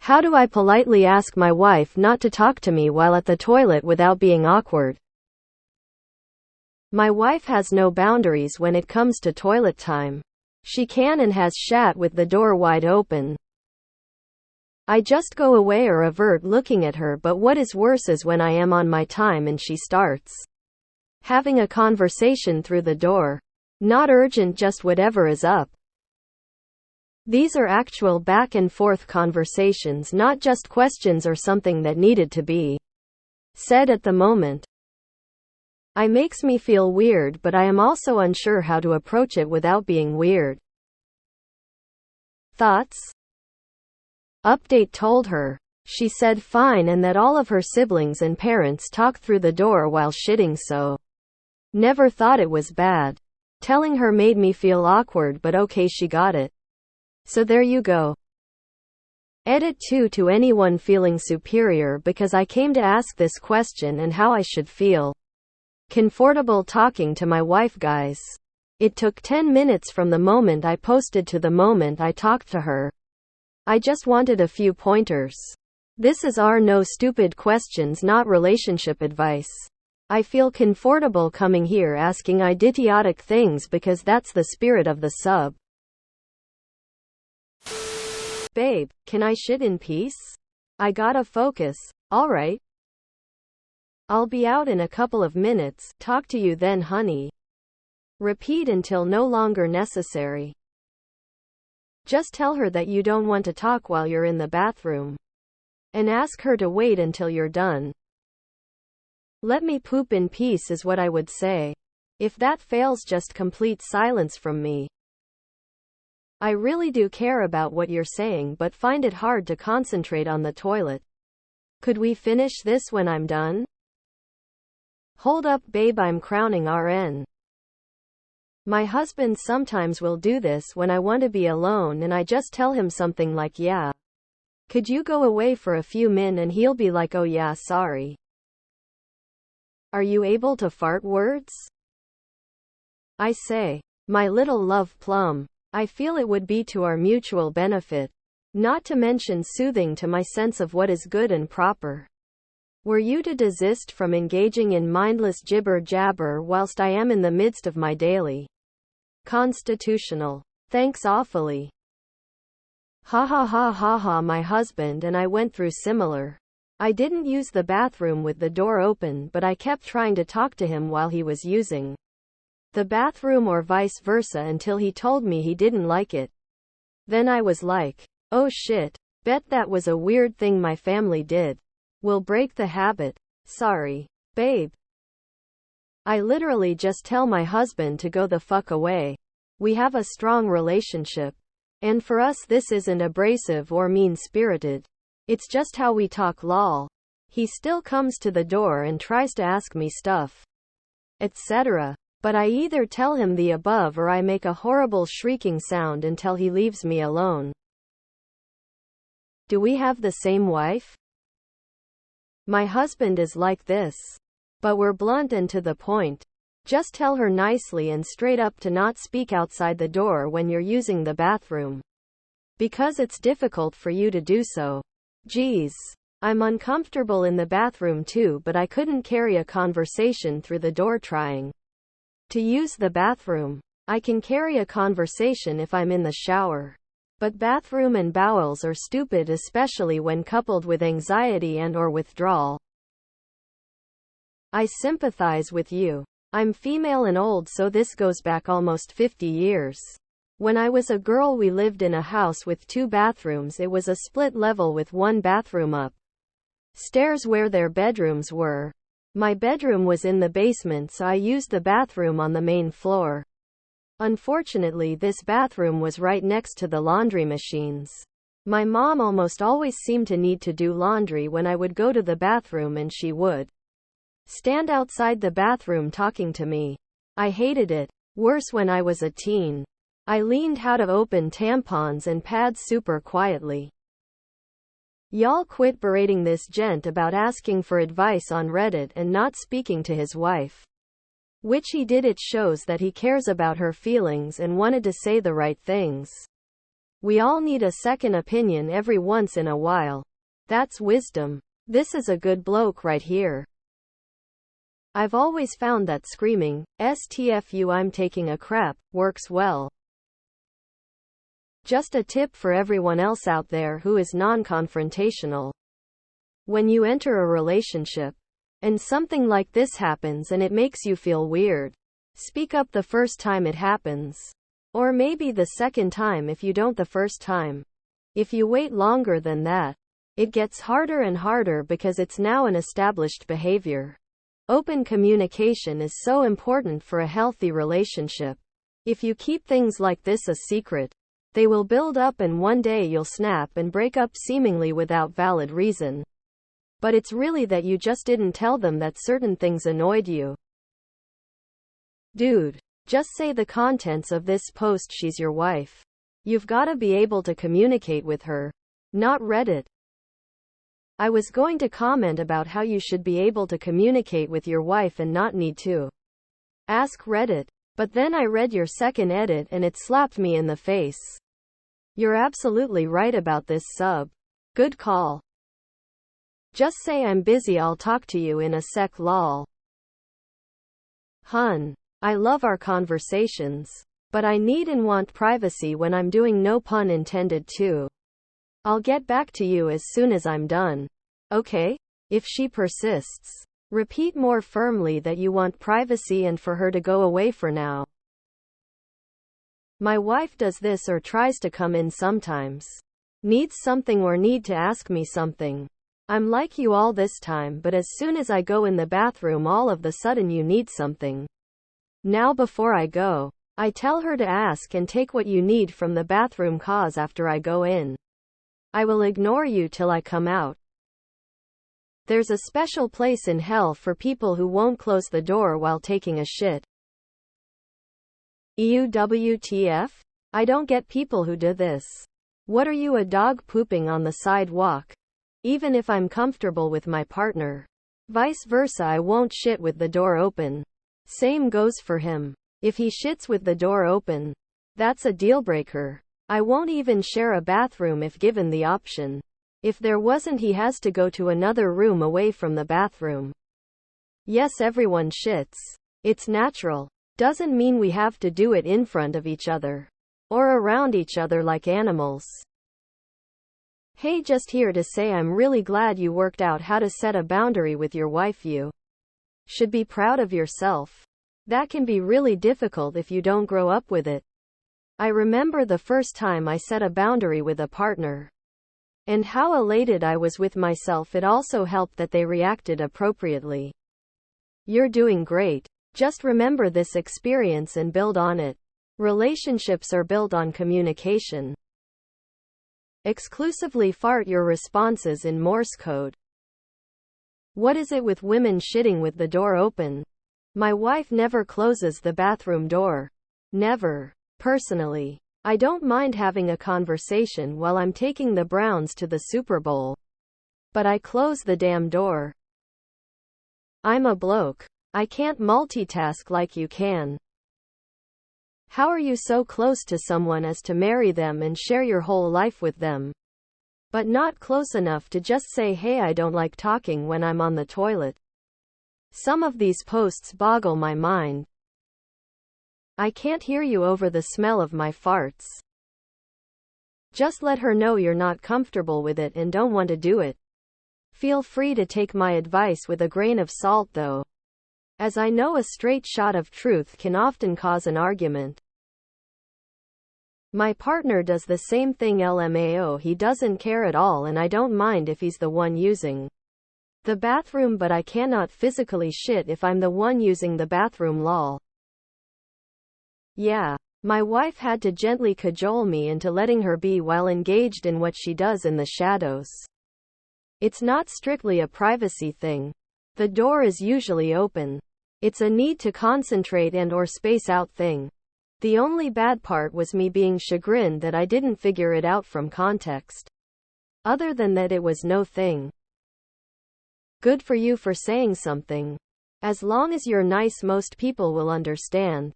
How do I politely ask my wife not to talk to me while at the toilet without being awkward? My wife has no boundaries when it comes to toilet time. She can and has shat with the door wide open. I just go away or avert looking at her, but what is worse is when I am on my time and she starts having a conversation through the door. Not urgent, just whatever is up. These are actual back and forth conversations, not just questions or something that needed to be said at the moment. It makes me feel weird, but I am also unsure how to approach it without being weird. Thoughts? Update told her. She said fine and that all of her siblings and parents talk through the door while shitting, so never thought it was bad. Telling her made me feel awkward, but okay, she got it. So there you go. Edit 2 to anyone feeling superior because I came to ask this question and how I should feel comfortable talking to my wife, guys. It took 10 minutes from the moment I posted to the moment I talked to her. I just wanted a few pointers. This is our no stupid questions, not relationship advice. I feel comfortable coming here asking idiotic things because that's the spirit of the sub. Babe, can I shit in peace? I gotta focus. Alright. I'll be out in a couple of minutes. Talk to you then, honey. Repeat until no longer necessary. Just tell her that you don't want to talk while you're in the bathroom. And ask her to wait until you're done. Let me poop in peace is what I would say. If that fails, just complete silence from me. I really do care about what you're saying, but find it hard to concentrate on the toilet. Could we finish this when I'm done? Hold up, babe, I'm crowning RN. My husband sometimes will do this when I want to be alone and I just tell him something like, yeah, could you go away for a few min, and he'll be like, oh yeah, sorry. Are you able to fart words? I say, my little love plum. I feel it would be to our mutual benefit. Not to mention soothing to my sense of what is good and proper. Were you to desist from engaging in mindless jibber-jabber whilst I am in the midst of my daily constitutional. Thanks awfully. Ha ha ha ha ha. My husband and I went through similar. I didn't use the bathroom with the door open, but I kept trying to talk to him while he was using the bathroom or vice versa until he told me he didn't like it. Then I was like, oh shit, bet that was a weird thing my family did. We'll break the habit. Sorry, babe. I literally just tell my husband to go the fuck away. We have a strong relationship. And for us this isn't abrasive or mean-spirited. It's just how we talk, lol. He still comes to the door and tries to ask me stuff, etc. But I either tell him the above or I make a horrible shrieking sound until he leaves me alone. Do we have the same wife? My husband is like this. But we're blunt and to the point. Just tell her nicely and straight up to not speak outside the door when you're using the bathroom. Because it's difficult for you to do so. Geez. I'm uncomfortable in the bathroom too, but I couldn't carry a conversation through the door trying to use the bathroom. I can carry a conversation if I'm in the shower. But bathroom and bowels are stupid, especially when coupled with anxiety and or withdrawal. I sympathize with you. I'm female and old, so this goes back almost 50 years. When I was a girl, we lived in a house with 2 bathrooms. It was a split level with 1 bathroom up stairs where their bedrooms were. My bedroom was in the basement, so I used the bathroom on the main floor. Unfortunately, this bathroom was right next to the laundry machines. My mom almost always seemed to need to do laundry when I would go to the bathroom, and she would stand outside the bathroom talking to me. I hated it. Worse when I was a teen. I leaned how to open tampons and pads super quietly. Y'all quit berating this gent about asking for advice on Reddit and not speaking to his wife. Which he did. It shows that he cares about her feelings and wanted to say the right things. We all need a second opinion every once in a while. That's wisdom. This is a good bloke right here. I've always found that screaming, "STFU, I'm taking a crap," works well. Just a tip for everyone else out there who is non-confrontational. When you enter a relationship, and something like this happens and it makes you feel weird, speak up the first time it happens. Or maybe the second time if you don't the first time. If you wait longer than that, it gets harder and harder because it's now an established behavior. Open communication is so important for a healthy relationship. If you keep things like this a secret, they will build up and one day you'll snap and break up seemingly without valid reason. But it's really that you just didn't tell them that certain things annoyed you. Dude, just say the contents of this post. She's your wife. You've gotta be able to communicate with her. Not Reddit. I was going to comment about how you should be able to communicate with your wife and not need to ask Reddit. But then I read your second edit and it slapped me in the face. You're absolutely right about this sub. Good call. Just say I'm busy, I'll talk to you in a sec lol. Hun. I love our conversations. But I need and want privacy when I'm doing, no pun intended, too. I'll get back to you as soon as I'm done. Okay? If she persists, repeat more firmly that you want privacy and for her to go away for now. My wife does this or tries to come in sometimes. Needs something or need to ask me something. I'm like you all this time, but as soon as I go in the bathroom all of the sudden you need something. Now before I go, I tell her to ask and take what you need from the bathroom, cause after I go in, I will ignore you till I come out. There's a special place in hell for people who won't close the door while taking a shit. EUWTF? I don't get people who do this. What are you, a dog pooping on the sidewalk? Even if I'm comfortable with my partner. Vice versa, I won't shit with the door open. Same goes for him. If he shits with the door open, that's a deal breaker. I won't even share a bathroom if given the option. If there wasn't, he has to go to another room away from the bathroom. Yes, everyone shits. It's natural. Doesn't mean we have to do it in front of each other. Or around each other like animals. Hey, just here to say I'm really glad you worked out how to set a boundary with your wife. You should be proud of yourself. That can be really difficult if you don't grow up with it. I remember the first time I set a boundary with a partner. And how elated I was with myself. It also helped that they reacted appropriately. You're doing great. Just remember this experience and build on it. Relationships are built on communication. Exclusively fart your responses in Morse code. What is it with women shitting with the door open? My wife never closes the bathroom door. Never. Personally, I don't mind having a conversation while I'm taking the Browns to the Super Bowl. But I close the damn door. I'm a bloke. I can't multitask like you can. How are you so close to someone as to marry them and share your whole life with them? But not close enough to just say, hey, I don't like talking when I'm on the toilet. Some of these posts boggle my mind. I can't hear you over the smell of my farts. Just let her know you're not comfortable with it and don't want to do it. Feel free to take my advice with a grain of salt though, as I know a straight shot of truth can often cause an argument. My partner does the same thing, LMAO. He doesn't care at all and I don't mind if he's the one using the bathroom, but I cannot physically shit if I'm the one using the bathroom, lol. Yeah, my wife had to gently cajole me into letting her be while engaged in what she does in the shadows. It's not strictly a privacy thing. The door is usually open. It's a need to concentrate and or space out thing. The only bad part was me being chagrined that I didn't figure it out from context. Other than that, it was no thing. Good for you for saying something. As long as you're nice, most people will understand.